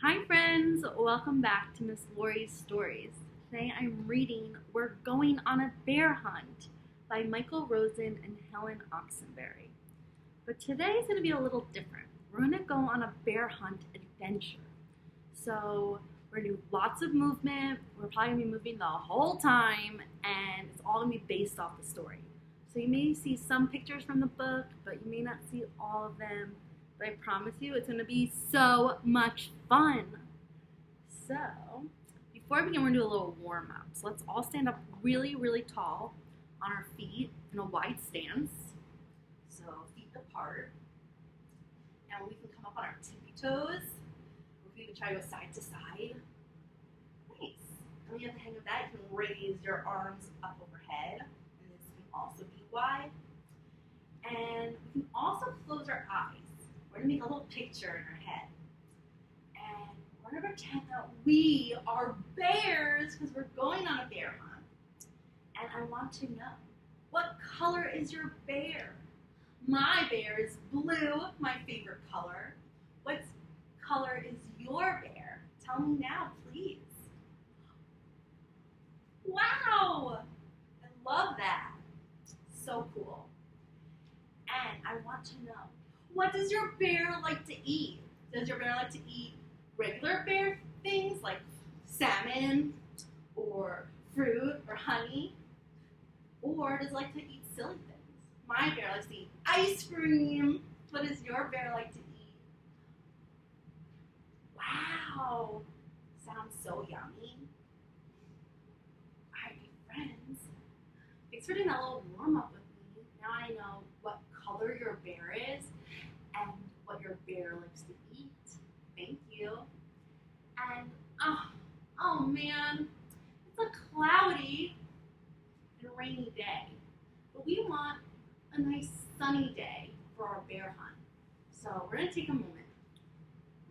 Hi friends, welcome back to Miss Laurie's Stories. Today I'm reading We're Going on a Bear Hunt by Michael Rosen and Helen Oxenbury. But today is going to be a little different. We're going to go on a bear hunt adventure. So we're going to do lots of movement. We're probably going to be moving the whole time, and it's all going to be based off the story. So you may see some pictures from the book, but you may not see all of them. But I promise you it's going to be so much fun. So, before we begin, we're going to do a little warm up. So let's all stand up really, really tall on our feet in a wide stance. So feet apart. And we can come up on our tippy toes. We can even try to go side to side. Nice. And when you have the hang of that, you can raise your arms up overhead. And this can also be wide. And we can also close our eyes. We're going to make a little picture in our head. And we're going to pretend that we are bears because we're going on a bear hunt. And I want to know, what color is your bear? My bear is blue, my favorite color. What color is your bear? Tell me now, please. Wow! I love that. So cool. And I want to know, what does your bear like to eat? Does your bear like to eat regular bear things like salmon or fruit or honey? Or does it like to eat silly things? My bear likes to eat ice cream. What does your bear like to eat? Wow, sounds so yummy. Alright, friends. Thanks for doing that little warm up with me. Now I know what color your bear is and what your bear likes to eat. Thank you. And, oh man, it's a cloudy and rainy day. But we want a nice sunny day for our bear hunt. So we're going to take a moment.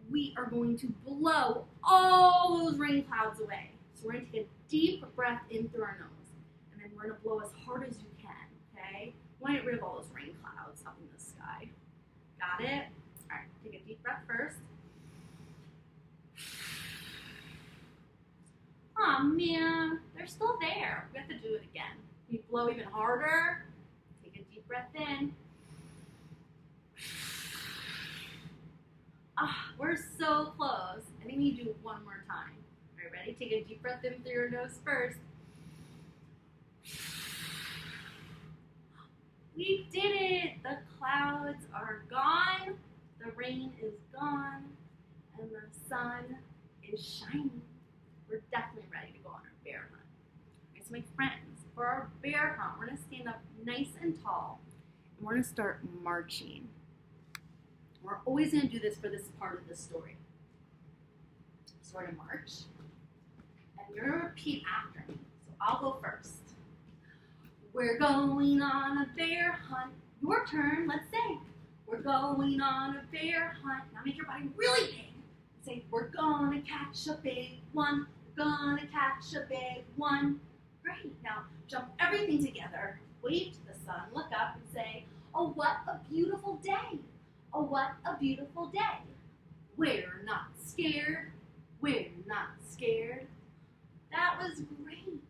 We are going to blow all those rain clouds away. So we're going to take a deep breath in through our nose. And then we're going to blow as hard as you can, okay? We want to get rid of all those rain clouds up in the sky. Got it? All right, take a deep breath first. Aw, man, they're still there. We have to do it again. You blow even harder. Take a deep breath in. We're so close. I think we need to do it one more time. All right, ready? Take a deep breath in through your nose first. We did it! The clouds are gone, the rain is gone, and the sun is shining. We're definitely ready to go on our bear hunt. Okay, so my friends, for our bear hunt, we're going to stand up nice and tall, and we're going to start marching. We're always going to do this for this part of the story. So we're going to march, and you're going to repeat after me. So I'll go first. We're going on a bear hunt. Your turn, let's say. We're going on a bear hunt. Now make your body really big. Say, we're gonna catch a big one. We're gonna catch a big one. Great. Now jump everything together. Wave to the sun. Look up and say, oh, what a beautiful day. Oh, what a beautiful day. We're not scared. We're not scared. That was great.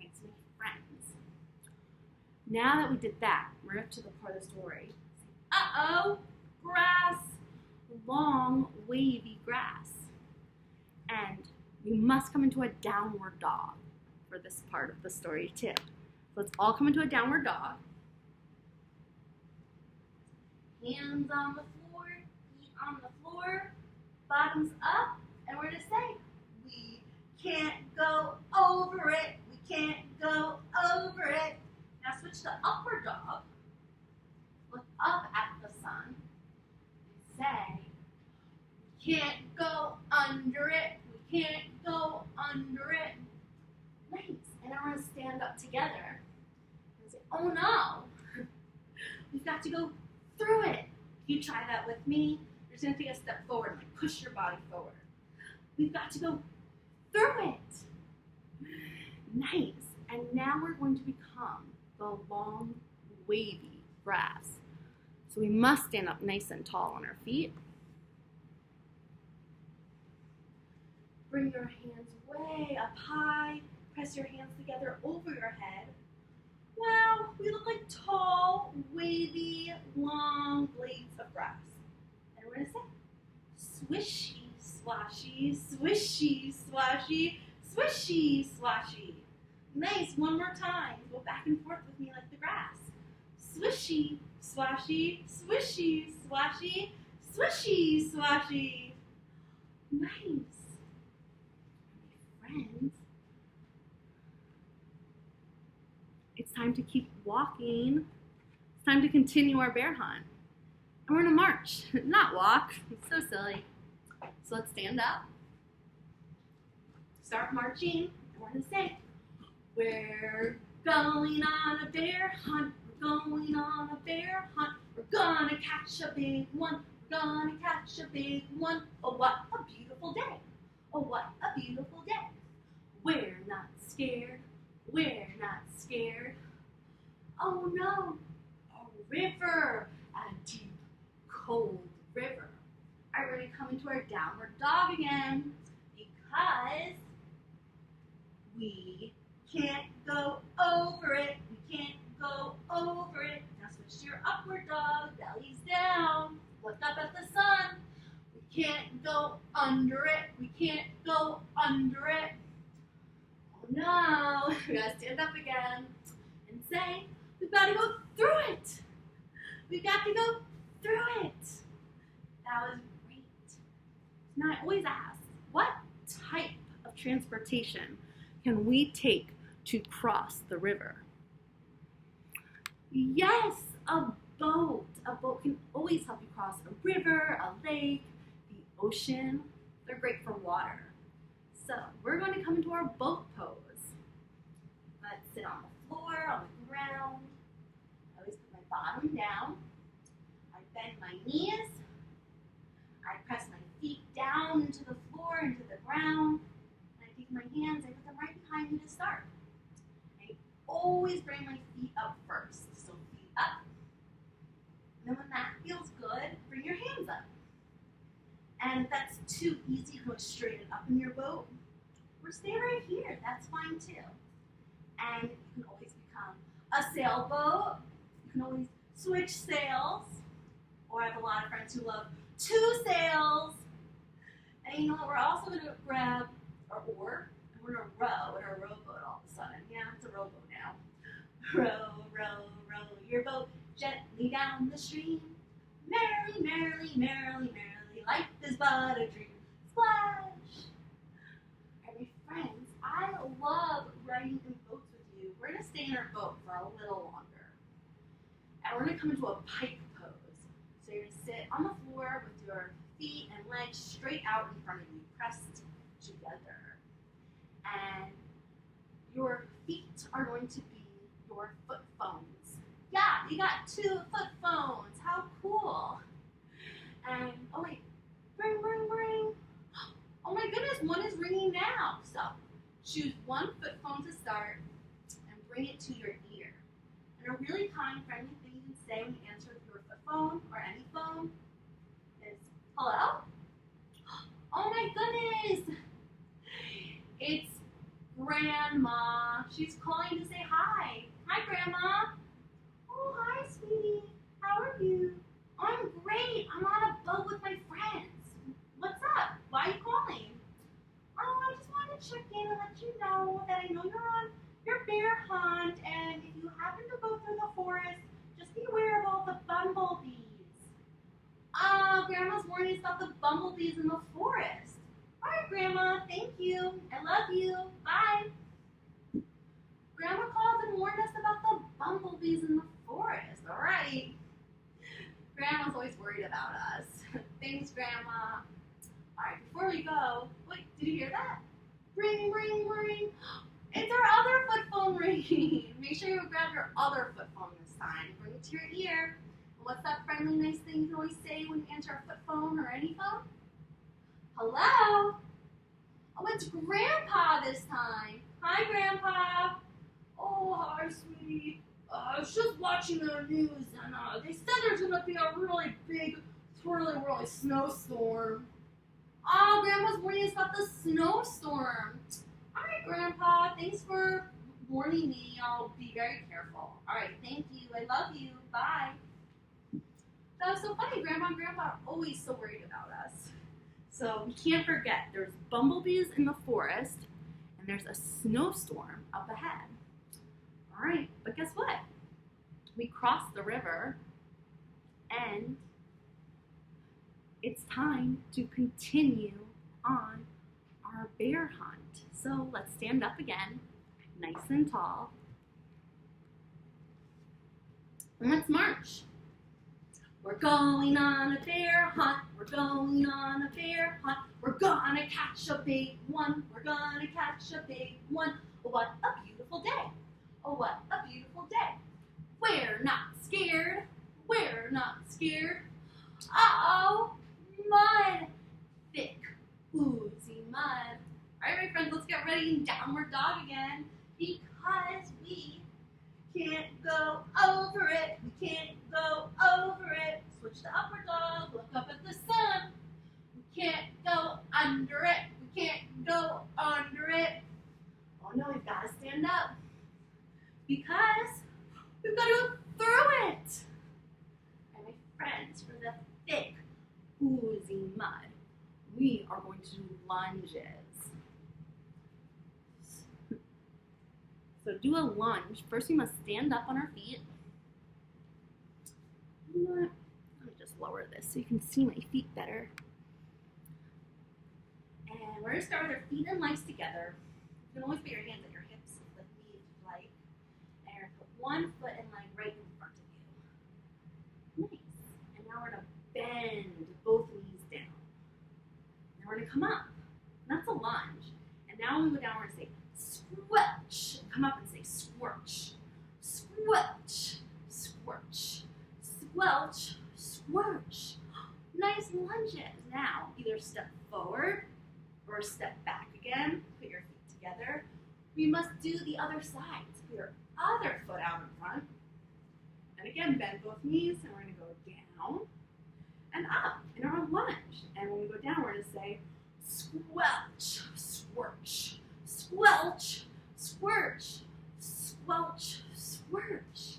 Thanks, my friends. Now that we did that, we're up to the part of the story. Uh-oh, grass, long, wavy grass. And we must come into a downward dog for this part of the story too. So let's all come into a downward dog. Hands on the floor, feet on the floor, bottoms up, and we're gonna say, we can't go over it, we can't go over it. Now switch to upward dog. Look up at the sun and say, we can't go under it. We can't go under it. Nice. And then we're going to stand up together and say, oh no, we've got to go through it. You try that with me. You're just going to take a step forward and like push your body forward. We've got to go through it. Nice. And now we're going to become the long, wavy grass. So we must stand up nice and tall on our feet. Bring your hands way up high. Press your hands together over your head. Wow, we look like tall, wavy, long blades of grass. And we're going to say, swishy, swashy, swishy, swashy, swishy, swashy. Nice, one more time. Go back and forth with me like the grass. Swishy, swashy, swishy, swashy, swishy, swashy. Nice. Friends, it's time to keep walking. It's time to continue our bear hunt. And we're gonna march, not walk. It's so silly. So let's stand up. Start marching. And we're gonna say, we're going on a bear hunt. We're going on a bear hunt. We're gonna catch a big one. We're gonna catch a big one. Oh, what a beautiful day. Oh, what a beautiful day. We're not scared. We're not scared. Oh no, a river, a deep, cold river. All right, we're gonna come into our downward dog again because we can't go over it. We can't go over it. Now switch to your upward dog, belly's down. Look up at the sun. We can't go under it. We can't go under it. Oh no, we gotta stand up again and say, we've got to go through it. We've got to go through it. That was great. Now I always ask, what type of transportation can we take to cross the river? Yes, a boat. A boat can always help you cross a river, a lake, the ocean. They're great for water. So we're going to come into our boat pose. Let's sit on the floor, on the ground. I always put my bottom down. I bend my knees. I press my feet down into the floor, into the ground. And I take my hands, I put them right behind me to start. I always bring my feet up first. So feet up. And then when that feels good, bring your hands up. And if that's too easy to go straight up in your boat, or stay right here, that's fine too. And you can always become a sailboat. You can always switch sails. Or I have a lot of friends who love 2 sails. And you know what, we're also going to grab our oar, and we're going to row in our rowboat all of a sudden. Yeah, it's a rowboat now. Row, row, row your boat gently down the stream. Merrily, merrily, merrily, merrily, life is but a dream. Splash! And my friends, I love riding in boats with you. We're going to stay in our boat for a little longer. And we're going to come into a pike pose. So you're going to sit on the floor with your feet and legs straight out in front of you, pressed together. And your feet are going to be your foot phones. Yeah, you got 2 foot phones. How cool. And, oh wait, ring, ring, ring. Oh my goodness, one is ringing now. So choose 1 foot phone to start and bring it to your ear. And a really kind, friendly thing you can say when you answer your foot phone or any phone is, hello? Oh my goodness. It's Grandma. She's calling to say hi. Hi, Grandma. Oh, hi, sweetie. How are you? I'm great. I'm on a boat with my friends. What's up? Why are you calling? Oh, I just wanted to check in and let you know that I know you're on your bear hunt, and if you happen to go through the forest, just be aware of all the bumblebees. Grandma's warning us about the bumblebees in the forest. All right, Grandma. Thank you. I love you. Bye. Grandma called and warned us about the bumblebees in the forest. All right. Grandma's always worried about us. Thanks, Grandma. All right, before we go, wait, did you hear that? Ring, ring, ring. It's our other foot phone ringing. Make sure you grab your other foot phone this time. Bring it to your ear. And what's that friendly, nice thing you can always say when you answer a foot phone or any phone? Hello? Oh, it's Grandpa this time. Hi, Grandpa. Oh, hi, sweetie. I was just watching the news, and they said there's going to be a really big, swirly, whirly snowstorm. Oh, Grandma's warning us about the snowstorm. All right, Grandpa, thanks for warning me. I'll be very careful. All right, thank you. I love you. Bye. That was so funny. Grandma and Grandpa are always so worried about us. So we can't forget, there's bumblebees in the forest, and there's a snowstorm up ahead. All right, but guess what? We crossed the river, and it's time to continue on our bear hunt. So let's stand up again, nice and tall, and let's march. We're going on a bear hunt, we're going on a bear hunt, we're gonna catch a big one, we're gonna catch a big one. Oh, what a beautiful day. Oh, what a beautiful day. We're not scared, we're not scared. Uh-oh, mud, thick, oozy mud. All right, my friends, let's get ready in downward dog again, because we can't go over it, we can't go over it. Switch to upward dog, look up at the sun. We can't go under it, we can't go under it. Oh no, we've got to stand up, because we've got to go through it. And my friends, for the thick, oozy mud, we are going to do lunges. So do a lunge. First, we must stand up on our feet. You know what? Let me just lower this so you can see my feet better. And we're going to start with our feet and legs together. You can always put your hands at your hips like me if you like. And you're going to put one foot and leg right in front of you. Nice. And now we're going to bend both knees down. Now we're going to come up. And that's a lunge. And now when we go down, we're going to say squelch. Come up and say squirch. Squelch. Squirch. Squelch. Squirch. Nice lunges. Now, either step forward or step back again. Put your feet together. We must do the other side. Put your other foot out in front. And again, bend both knees, and we're going to go down and up in our lunge. And when we go down, we're going to say squelch, squirch, squelch, squirch, squelch, squirch.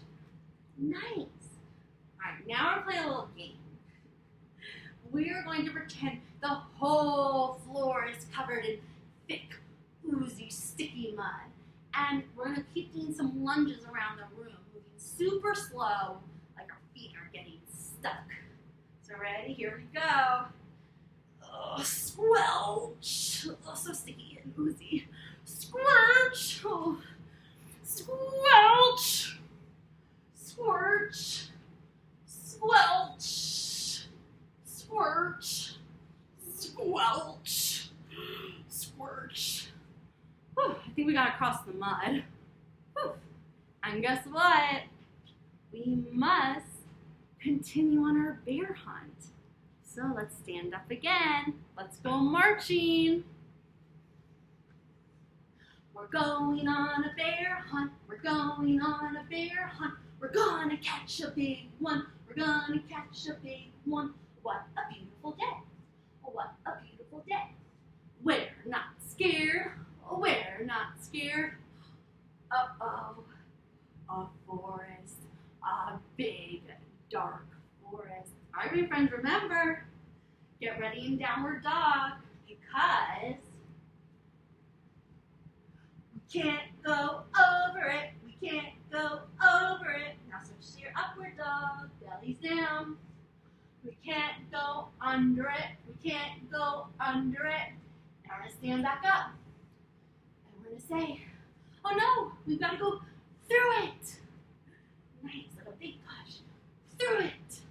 Nice. All right, now we're playing a little game. We are going to pretend the whole floor is covered in thick, oozy, sticky mud. And we're going to keep doing some lunges around the room, moving super slow, like our feet are getting stuck. So ready? Here we go. Oh, squelch. Oh, so sticky and oozy. Squirch. Oh, squelch. Squirch. Squelch. Squirch. Squelch. Squirch. Whew, I think we got across the mud. Whew. And guess what? We must continue on our bear hunt. So let's stand up again. Let's go marching. We're going on a bear hunt. We're going on a bear hunt. We're gonna catch a big one. We're gonna catch a big one. What a beautiful day. What a beautiful day. We're not scared. We're not scared. Uh-oh. A forest. A big, dark forest. All right, my friends, remember, get ready in downward dog, because we can't go over it. We can't go over it. Now switch to your upward dog, belly's down. We can't go under it. We can't go under it. Now we're going to stand back up. And we're going to say, oh no, we've got to go through it. Nice, like a big push. Through it.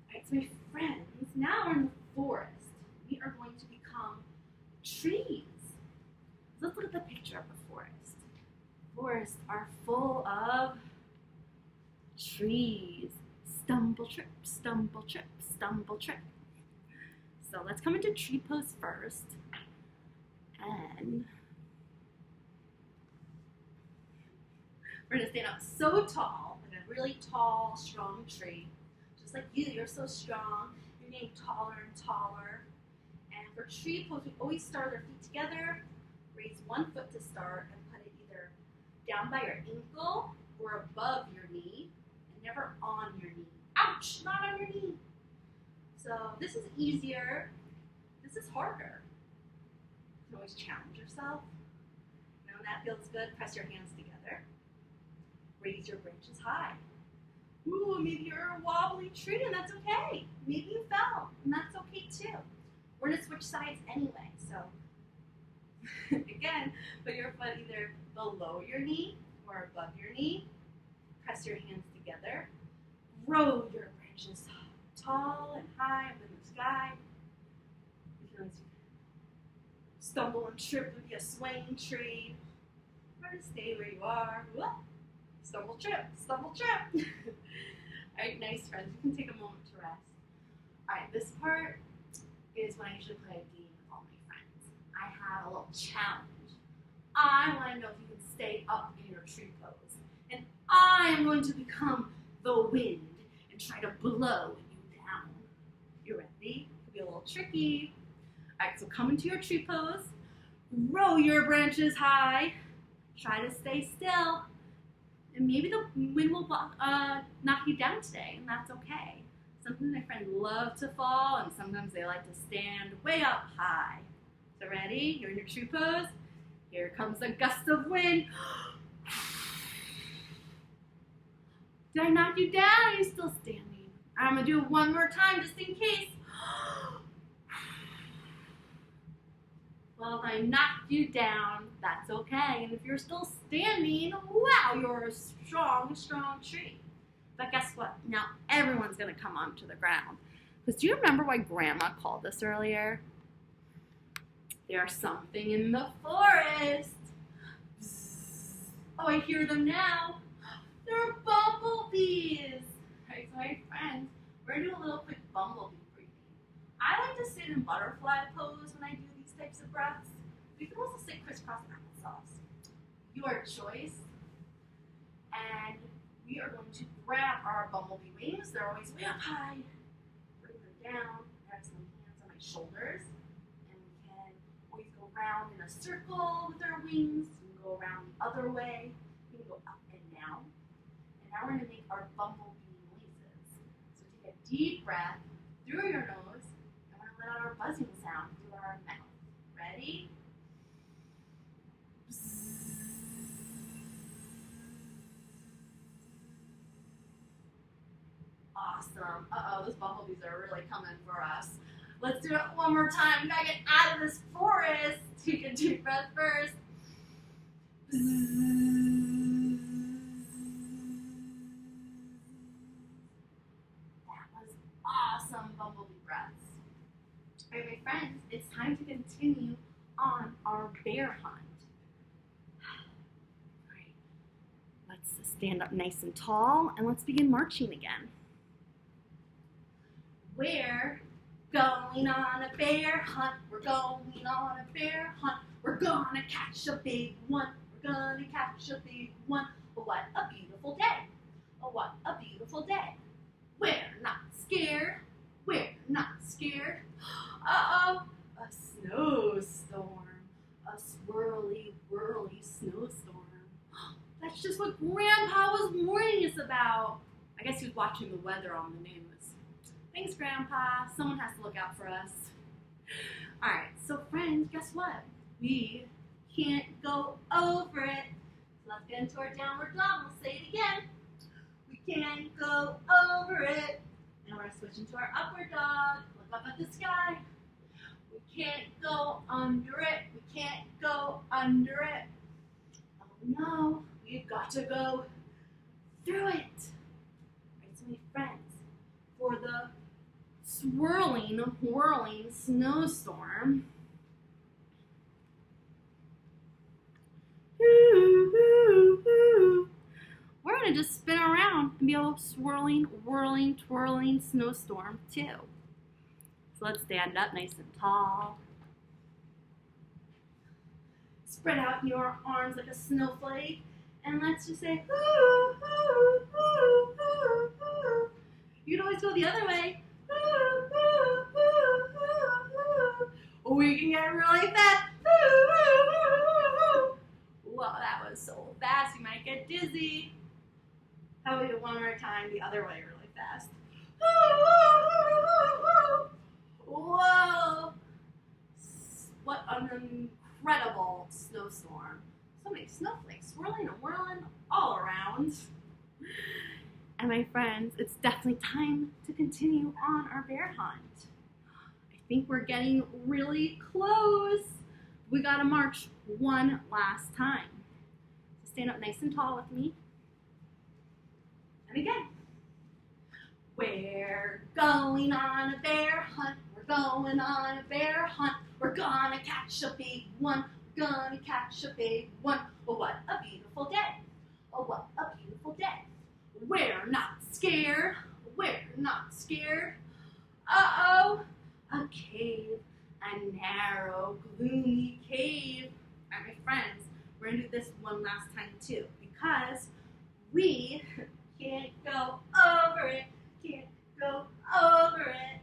All right, so my friends, now we're in the forest. We are going to become trees. Let's look at the picture of the forest. Forests are full of trees. Stumble, trip, stumble, trip, stumble, trip. So let's come into tree pose first. And we're going to stand up so tall, like a really tall, strong tree. Just like you, you're so strong. You're getting taller and taller. And for tree pose, we always start our feet together. Raise one foot to start and put it either down by your ankle or above your knee, and never on your knee. Ouch, not on your knee. So this is easier. This is harder. You can always challenge yourself. You know, that feels good. Press your hands together. Raise your branches high. Ooh, maybe you're a wobbly tree, and that's okay. Maybe you fell, and that's okay too. We're gonna switch sides anyway, so again, put your foot either below your knee or above your knee. Press your hands together. Grow your branches tall and high up in the sky. You can stumble and trip would be a swaying tree. Try to stay where you are. Whoop. Stumble, trip, stumble, trip. All right, nice friends. You can take a moment to rest. All right, this part is when I usually play a game with all my friends. I have a little challenge. I want to know if you can stay up in your tree pose. And I am going to become the wind and try to blow you down. You ready? It'll be a little tricky. All right, so come into your tree pose. Grow your branches high. Try to stay still. And maybe the wind will knock you down today, and that's okay. Sometimes my friends love to fall, and sometimes they like to stand way up high. So ready? You're in your tree pose. Here comes a gust of wind. Did I knock you down? Are you still standing? I'm going to do it one more time just in case. Well, if I knocked you down, that's okay. And if you're still standing, wow, you're a strong, strong tree. But guess what? Now everyone's going to come onto the ground. Because do you remember why Grandma called us earlier? There's something in the forest. Oh, I hear them now. They're bumblebees. All right, so my friends, we're going to do a little quick bumblebee breathing. I like to sit in butterfly pose when I do these types of breaths. You can also sit crisscross applesauce. Your choice. And we are going to grab our bumblebee wings. They're always way up high. Bring them down. I have some hands on my shoulders. And we can always go around in a circle with our wings. We can go around the other way. We can go up and down. And now we're going to make our bumblebee noises. So take a deep breath through your nose. And we're going to let out our buzzing sound through our mouth. Ready? Awesome. Uh-oh, those bumblebees are really coming for us. Let's do it one more time. We gotta get out of this forest. Take a deep breath first. That was awesome bumblebee breaths. All right, my friends, it's time to continue on our bear hunt. All right, let's stand up nice and tall and let's begin marching again. We're going on a bear hunt. We're going on a bear hunt. We're gonna catch a big one. We're gonna catch a big one. Oh, what a beautiful day. Oh, what a beautiful day. We're not scared. We're not scared. Uh-oh, a snowstorm. A swirly, whirly snowstorm. That's just what Grandpa was warning us about. I guess he was watching the weather on the news. Thanks, Grandpa. Someone has to look out for us. All right, so friends, guess what? We can't go over it. So let's get into our downward dog. We'll say it again. We can't go over it. Now we're going to switch into our upward dog. Look up at the sky. We can't go under it. We can't go under it. Oh no, we've got to go through it. All right, so my friends, for the swirling, whirling snowstorm. We're going to just spin around and be a swirling, whirling, twirling snowstorm too. So let's stand up nice and tall. Spread out your arms like a snowflake. And let's just say, hoo, hoo, hoo, hoo, hoo. You can always go the other way. We can get really fast. Whoa, that was so fast, you might get dizzy. How about we do it one more time the other way really fast? Whoa! What an incredible snowstorm. So many snowflakes swirling and whirling all around. And my friends, it's definitely time to continue on our bear hunt. I think we're getting really close. We gotta march one last time. So stand up nice and tall with me. And again. We're going on a bear hunt. We're going on a bear hunt. We're gonna catch a big one. We're gonna catch a big one. Oh, what a beautiful day. Oh, what a beautiful day. We're not scared. We're not scared. Uh-oh. A cave. A narrow, gloomy cave. All right, my friends, we're gonna do this one last time too because we can't go over it. Can't go over it.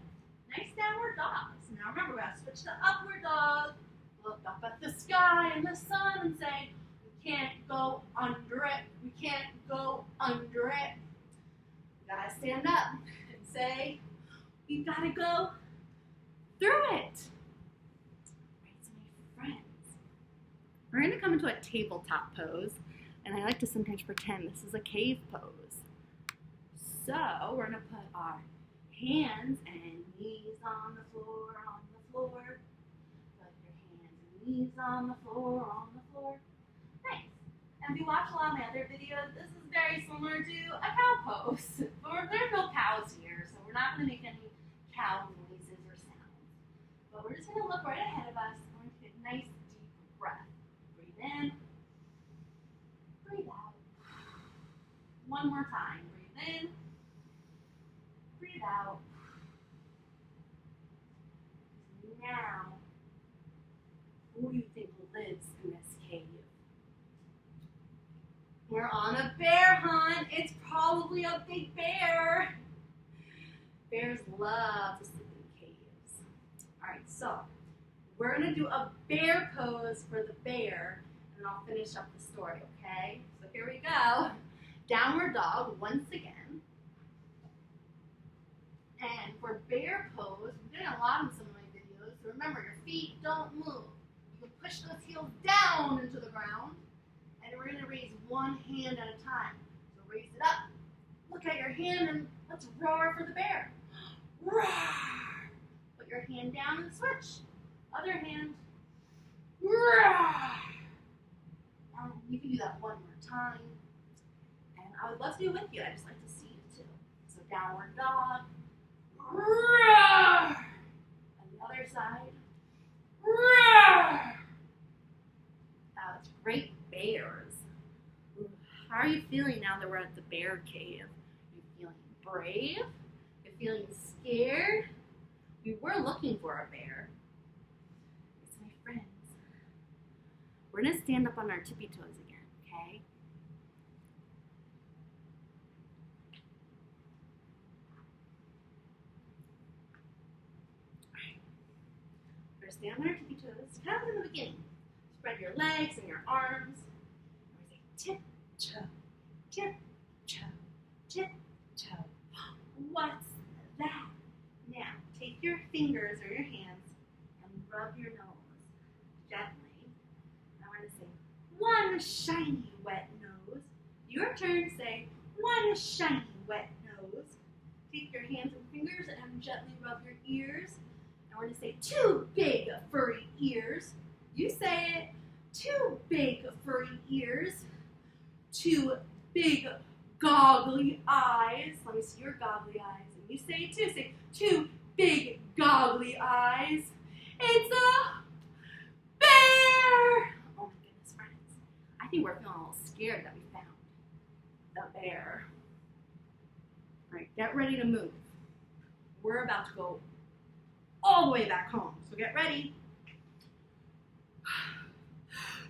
Nice downward dogs. Now remember, we have to switch to upward dog. Look up at the sky and the sun and say, we can't go under it. We can't go under it. We gotta stand up and say, we gotta go through it. Right, so my friends, we're gonna come into a tabletop pose, and I like to sometimes pretend this is a cave pose. So we're going to put our hands and knees on the floor, on the floor. Put your hands and knees on the floor, on the floor. Nice. And if you watch a lot of my other videos, this is very similar to a cow pose. But there's no cows here, so we're not going to make any cow noises or sounds. But we're just going to look right ahead of us. We're going to take a nice deep breath. Breathe in. Breathe out. One more time. Breathe in. Breathe out. Now, who do you think lives in this cave? We're on a bear hunt. It's probably a big bear. Bears love to sleep in caves. All right, so we're going to do a bear pose for the bear, and I'll finish up the story, okay? So here we go. Downward dog once again. And for bear pose, we're doing a lot in some of my videos. So remember, your feet don't move. You can push those heels down into the ground. And we're going to raise one hand at a time. So raise it up. Look at your hand and let's roar for the bear. Roar! Put your hand down and switch. Other hand. Roar! You can do that one more time. And I would love to do it with you. I just like to see you too. So downward dog. Roar! On the other side. Roar! That was great bears. How are you feeling now that we're at the bear cave? Are you feeling brave? You're feeling scared? We were looking for a bear. It's my friends. We're going to stand up on our tippy toes again, okay? We're going to stand on our tippy toes, kind of in the beginning. Spread your legs and your arms. And we say tip-toe, tip-toe, tip-toe. What's that? Now, take your fingers or your hands and rub your nose gently. I want to say, one shiny wet nose. Your turn, say, one shiny wet nose. Take your hands and fingers and gently rub your ears. I want to say, two big furry ears. You say it, two big furry ears. Two big goggly eyes. Let me see your goggly eyes. And you say it too. Say, two big goggly eyes. It's a bear! Oh my goodness, friends. I think we're feeling a little scared that we found the bear. All right, get ready to move. We're about to go all the way back home. So get ready.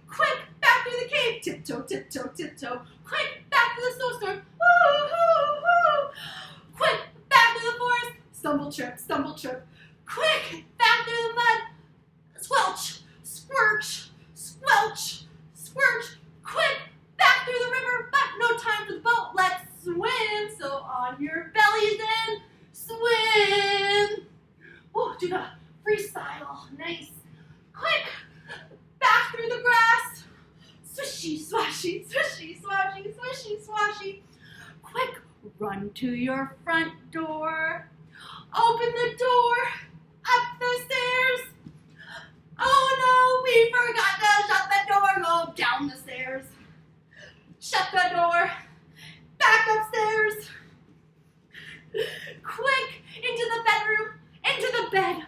Quick, back through the cave. Tiptoe, tiptoe, tiptoe. Quick, back to the snowstorm. Woo, woo, woo. Quick, back to the forest. Stumble, trip, stumble, trip. Quick, back through the mud. Oh, nice. Quick! Back through the grass. Swishy, swashy, swishy, swashy, swishy, swashy. Quick, run to your front door. Open the door. Up the stairs. Oh no, we forgot to shut the door. Go down the stairs. Shut the door. Back upstairs. Quick, into the bedroom. Into the bed.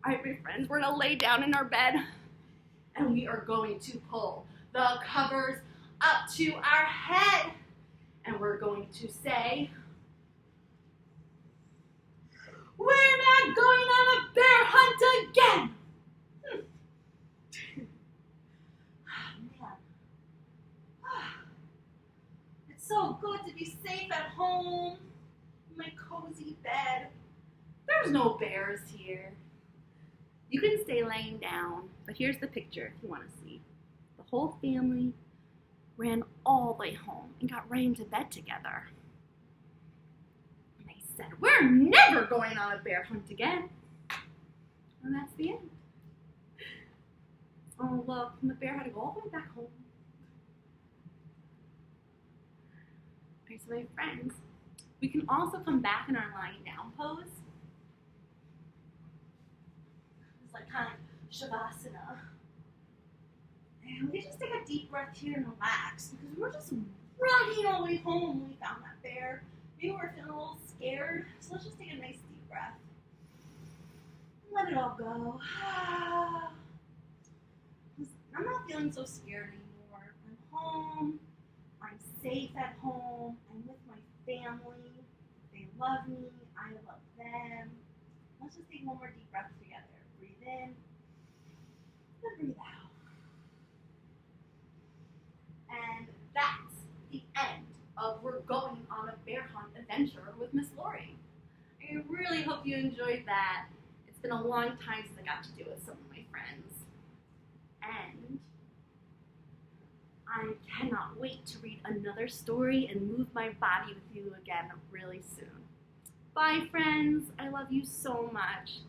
All right, my friends, we're gonna lay down in our bed and we are going to pull the covers up to our head and we're going to say, we're not going on a bear hunt again. Man. It's so good to be safe at home in my cozy bed. There's no bears here. You can stay laying down, but here's the picture if you want to see. The whole family ran all the way home and got right into bed together. And they said, we're never going on a bear hunt again. And that's the end. Oh, look, and the bear had to go all the way back home. Okay, so my friends, we can also come back in our lying down pose. It's like kind of shavasana. And we just take a deep breath here and relax because we're just running all the way home when we found that bear. Maybe we're feeling a little scared, so let's just take a nice deep breath. Let it all go. I'm not feeling so scared anymore. I'm home. I'm safe at home. I'm with my family. They love me. I love them. Let's just take one more deep breath together. Breathe in and breathe out. And that's the end of We're Going on a Bear Hunt adventure with Miss Laurie. I really hope you enjoyed that. It's been a long time since I got to do it with some of my friends. And I cannot wait to read another story and move my body with you again really soon. Bye, friends. I love you so much.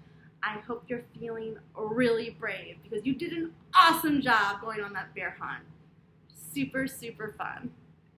I hope you're feeling really brave because you did an awesome job going on that bear hunt. Super, super fun.